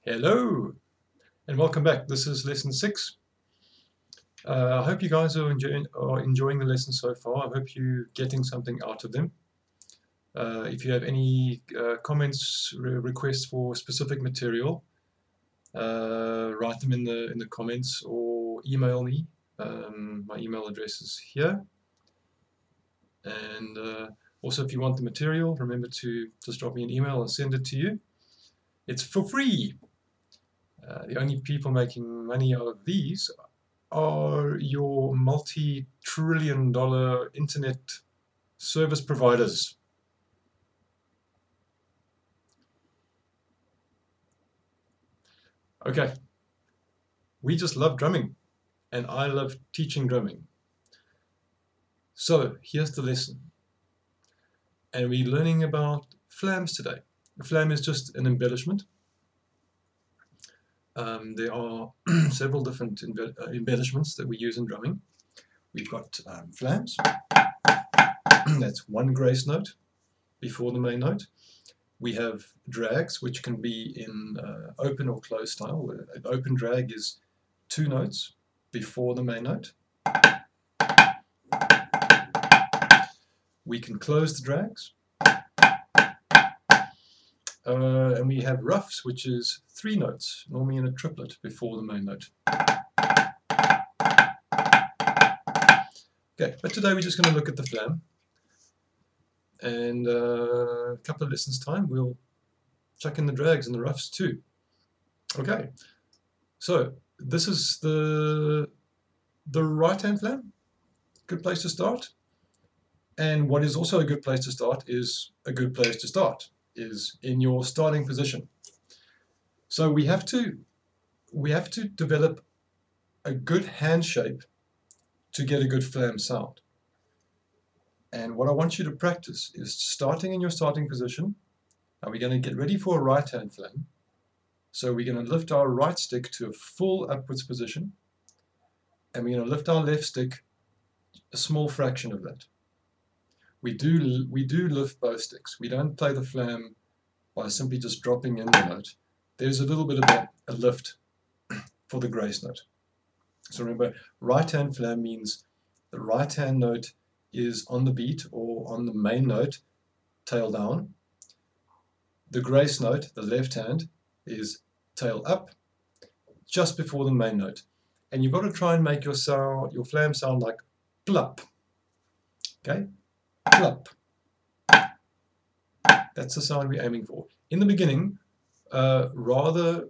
Hello and welcome back. This is lesson 6. I hope you guys are enjoying the lesson so far. I hope you're getting something out of them. If you have any comments, requests for specific material, write them in the comments or email me. My email address is here. And also, if you want the material, remember to just drop me an email and send it to you. It's for free. The only people making money out of these are your multi-trillion-dollar internet service providers. Okay, we just love drumming, and I love teaching drumming. So here's the lesson, and we're learning about flams today. A flam is just an embellishment. There are several different embellishments that we use in drumming. We've got flams. That's one grace note before the main note. We have drags, which can be in open or closed style. An open drag is 2 notes before the main note. We can close the drags. And we have roughs, which is 3 notes, normally in a triplet before the main note. Okay, but today we're just going to look at the flam. And a couple of lessons time, we'll chuck in the drags and the roughs too. Okay, so this is the right-hand flam. Good place to start. And what is also a good place to start is in your starting position. So we have to develop a good hand shape to get a good flam sound. And what I want you to practice is starting in your starting position. And we're going to get ready for a right hand flam. So we're going to lift our right stick to a full upwards position, and we're going to lift our left stick a small fraction of that. We do lift both sticks. We don't play the flam by simply just dropping in the note. There's a little bit of a lift for the grace note. So remember, right hand flam means the right hand note is on the beat or on the main note, tail down. The grace note, the left hand, is tail up just before the main note. And you've got to try and make your flam sound like plup. Okay? Plup. That's the sound we're aiming for. In the beginning, rather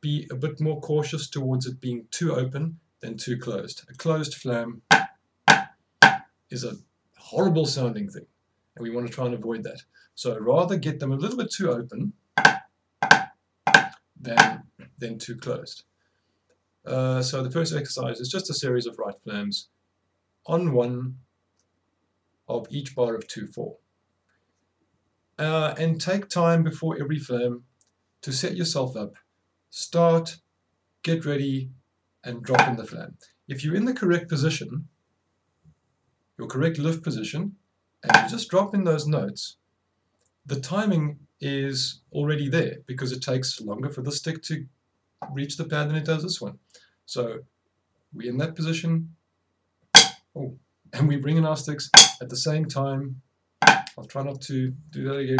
be a bit more cautious towards it being too open than too closed. A closed flam is a horrible sounding thing, and we want to try and avoid that. So rather get them a little bit too open than too closed. So the first exercise is just a series of right flams on one of each bar of 2/4. And take time before every flam to set yourself up, start, get ready, and drop in the flam. If you're in the correct position, your correct lift position, and you just drop in those notes, the timing is already there because it takes longer for the stick to reach the pad than it does this one. So we're in that position, and we bring in our sticks at the same time. I'll try not to do that again.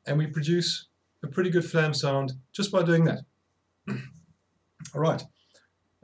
And we produce a pretty good flam sound just by doing that. All right,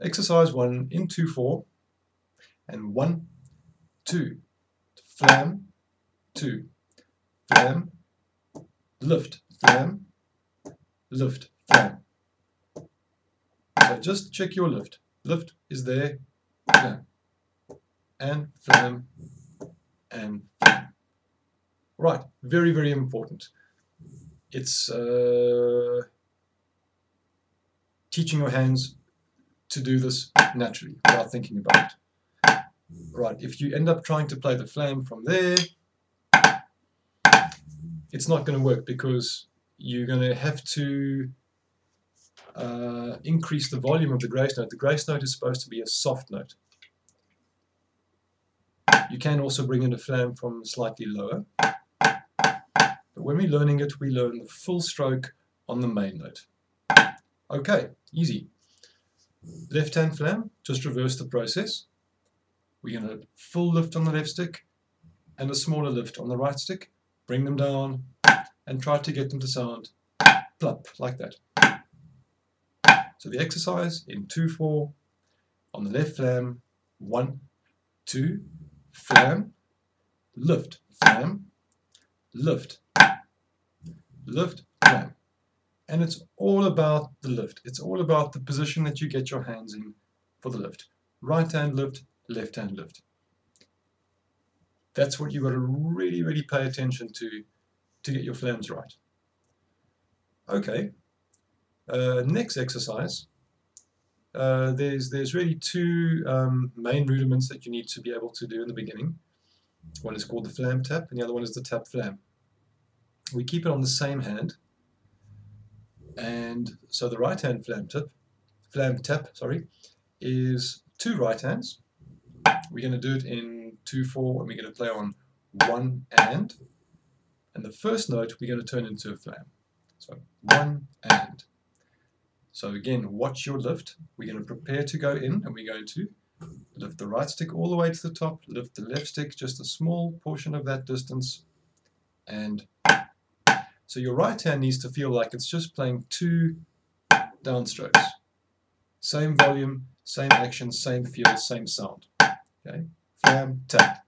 exercise 1 in 2/4, and 1, 2, flam, 2, flam, lift, flam, lift, flam. So just check your lift. Lift is there, flam, and flam, and flam. Right, very, very important. It's teaching your hands to do this naturally without thinking about it. Right, if you end up trying to play the flam from there, it's not going to work because you're going to have to increase the volume of the grace note. The grace note is supposed to be a soft note. You can also bring in a flam from slightly lower. But when we're learning it, we learn the full stroke on the main note. Okay, easy. Left hand flam, just reverse the process. We're going to full lift on the left stick and a smaller lift on the right stick. Bring them down and try to get them to sound plop, like that. So the exercise in 2-4 on the left flam, 1, 2, flam, lift, flam, lift, lift, flam. And it's all about the lift. It's all about the position that you get your hands in for the lift. Right hand lift, left hand lift. That's what you've got to really, really pay attention to get your flams right. Okay, next exercise. There's really two main rudiments that you need to be able to do in the beginning. One is called the flam-tap and the other one is the tap-flam. We keep it on the same hand, and so the right hand flam-tap, is 2 right hands. We're going to do it in 2-4 and we're going to play on 1 and the first note we're going to turn into a flam. So 1 and. So again, watch your lift. We're going to prepare to go in and we're going to lift the right stick all the way to the top, lift the left stick just a small portion of that distance, and so your right hand needs to feel like it's just playing 2 downstrokes. Same volume, same action, same feel, same sound. Okay, flam, tap.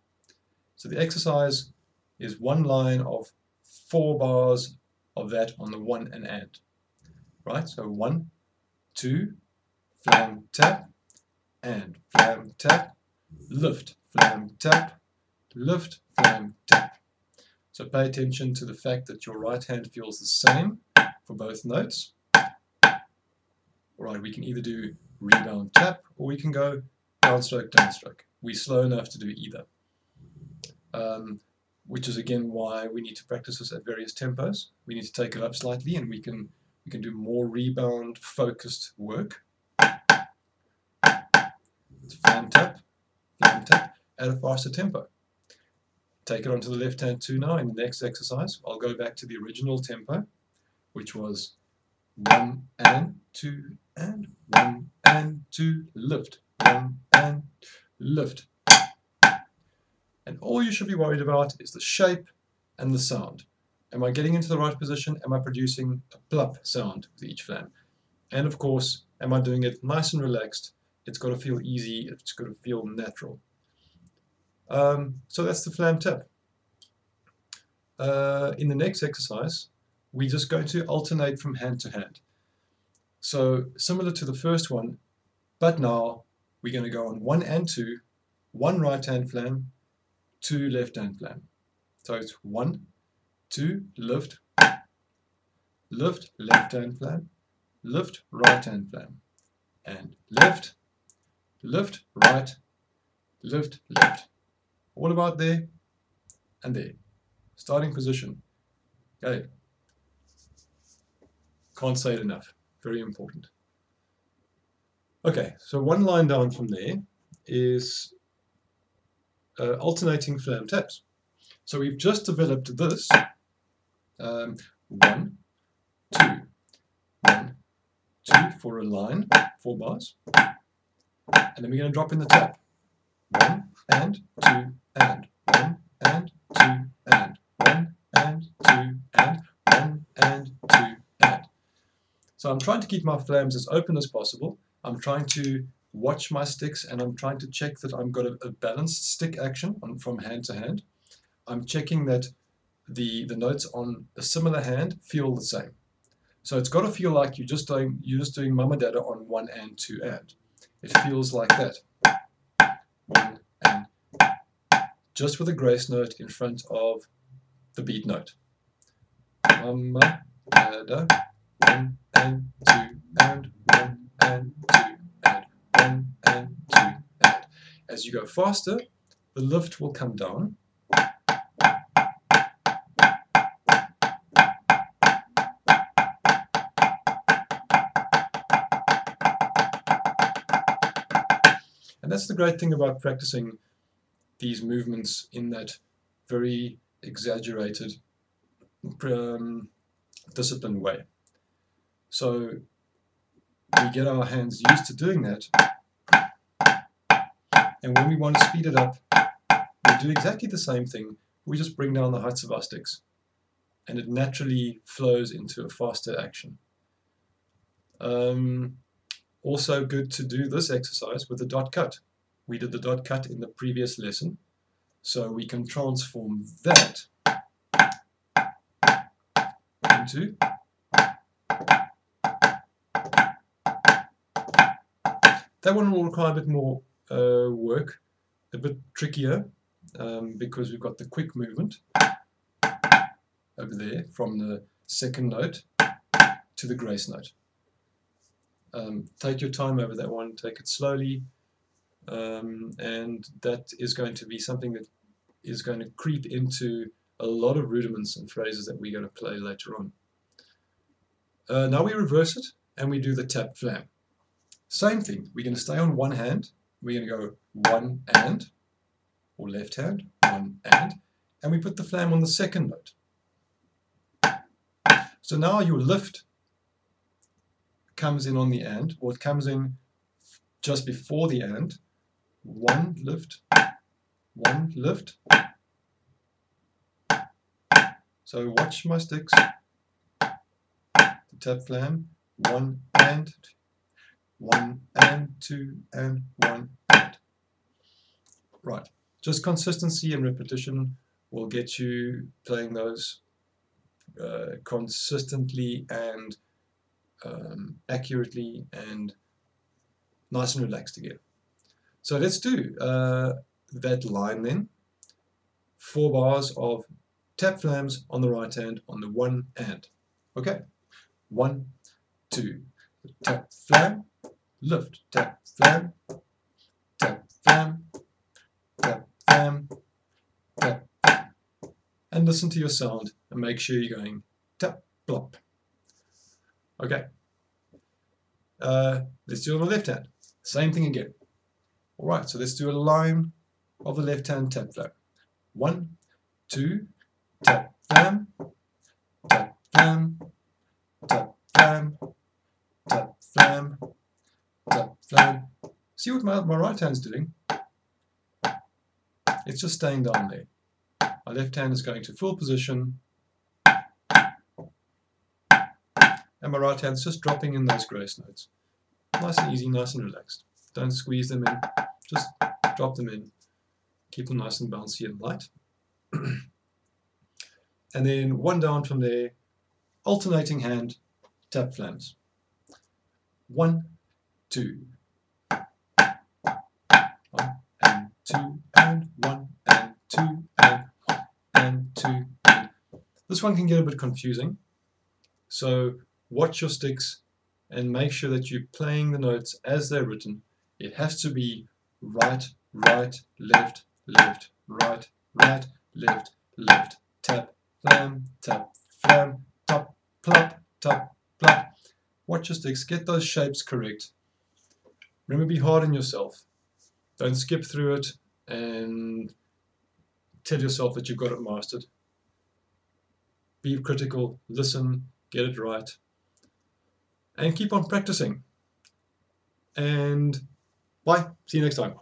So the exercise is one line of 4 bars of that on the 1 and. Right, so 1, 2, flam, tap, and flam, tap, lift, flam, tap, lift, flam, tap. So pay attention to the fact that your right hand feels the same for both notes. Alright, we can either do rebound tap or we can go downstroke, downstroke. We're slow enough to do either. Which is again why we need to practice this at various tempos. We need to take it up slightly and we can do more rebound focused work. It's flam tap at a faster tempo. Take it onto the left hand too now in the next exercise. I'll go back to the original tempo, which was 1 and 2 and 1 and 2, lift, 1 and lift. And all you should be worried about is the shape and the sound. Am I getting into the right position? Am I producing a plop sound with each flam? And of course, am I doing it nice and relaxed? It's got to feel easy, it's got to feel natural. So that's the flam tap. In the next exercise, we're just going to alternate from hand to hand. So similar to the first one, but now we're going to go on 1 and 2, 1 right hand flam, 2 left hand flam. So it's 1, 2, lift, lift, left hand flam, lift, right hand flam, and lift, lift, right, lift, left. All about there and there. Starting position. Okay. Can't say it enough. Very important. Okay, so one line down from there is alternating flam taps. So we've just developed this 1, 2, 1, 2 for a line, 4 bars, and then we're going to drop in the tap. 1 and 2 and 1 and 2 and 1 and 2 and 1 and 2 and. So I'm trying to keep my flams as open as possible. I'm trying to watch my sticks and I'm trying to check that I've got a balanced stick action from hand to hand. I'm checking that the notes on a similar hand feel the same. So it's got to feel like you're just doing mama dada on 1 and 2 and. It feels like that. 1 and, just with a grace note in front of the beat note. Mama dada, 1 and 2 and 1 and 2 and 1 and 2 and. As you go faster, the lift will come down. And that's the great thing about practicing these movements in that very exaggerated, disciplined way. So we get our hands used to doing that, and when we want to speed it up, we do exactly the same thing. We just bring down the heights of our sticks, and it naturally flows into a faster action. Also good to do this exercise with the dot cut. We did the dot cut in the previous lesson, so we can transform that into that one will require a bit more work, a bit trickier, because we've got the quick movement over there from the second note to the grace note. Take your time over that one, take it slowly, and that is going to be something that is going to creep into a lot of rudiments and phrases that we're going to play later on. Now we reverse it and we do the tap-flam. Same thing, we're going to stay on one hand, we're going to go one and, or left hand, one and we put the flam on the second note. So now your lift comes in on the and, or it comes in just before the and, one lift, one lift. So watch my sticks, the tap flam, one and, two and, one and. Right, just consistency and repetition will get you playing those consistently and accurately and nice and relaxed again. So let's do that line then. 4 bars of tap flams on the right hand on the one and. Okay, 1, 2, tap flam, lift, tap flam, tap flam, tap flam, tap flam. And listen to your sound and make sure you're going tap plop. Okay, let's do it on the left hand. Same thing again. Alright, so let's do a line of the left hand tap flam. 1, 2, tap flam, tap flam, tap flam, tap flam, tap flam. See what my right hand's doing? It's just staying down there. My left hand is going to full position, and my right hand's just dropping in those grace notes. Nice and easy, nice and relaxed. Don't squeeze them in, just drop them in. Keep them nice and bouncy and light. And then one down from there, alternating hand, tap flams. 1, 2. 1 and 2 and 1 and 2 and 1 and 2 and. This one can get a bit confusing, so watch your sticks and make sure that you're playing the notes as they're written. It has to be right, right, left, left, right, right, left, left, tap, flam, tap, flam, tap, plop, tap, plop. Watch your sticks, get those shapes correct. Remember, be hard on yourself. Don't skip through it and tell yourself that you've got it mastered. Be critical, listen, get it right, and keep on practicing. And bye, see you next time.